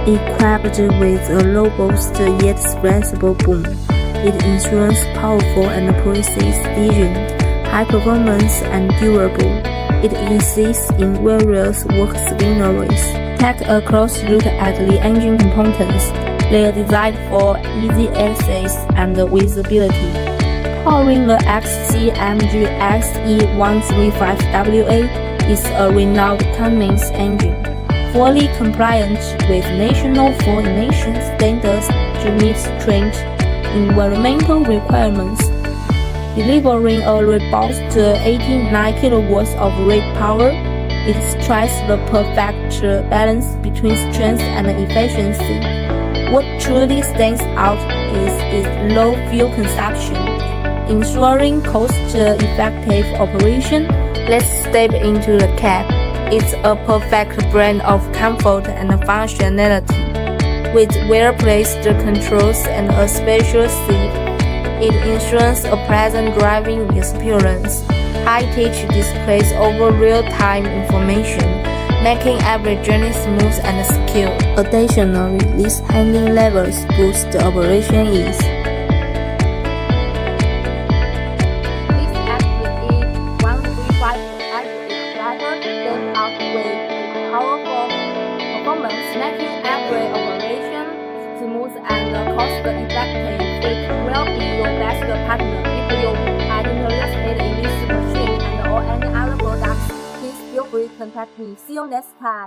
Equipped with a robust yet flexible boom, it ensures powerful and precise steering, high performance and durable. It exists in various work scenarios. Take a close look at the engine components. They are designed for easy access and visibility. Powering the XCMG XE135GA is a renowned Cummins engine, fully compliant with national fuel emission standards to meet stringent environmental requirements, delivering a robust 89 kilowatts of rated power. It strikes the perfect balance between strength and efficiency. What truly stands out is its low fuel consumption, ensuring cost-effective operation. Let's step into the cab. It's a perfect blend of comfort and functionality. With well-placed controls and a spacious seat, it ensures a pleasant driving experience. High-touch displays over real-time information, making every journey smooth and secure. Additionally, these handling levels boost the operation ease. This XE135GA Excavator stands out with powerful performance, making every operation smooth and cost-effective. It will be your best partner if you are interested in this machine and or any other products. Please feel free to contact me. See you next time.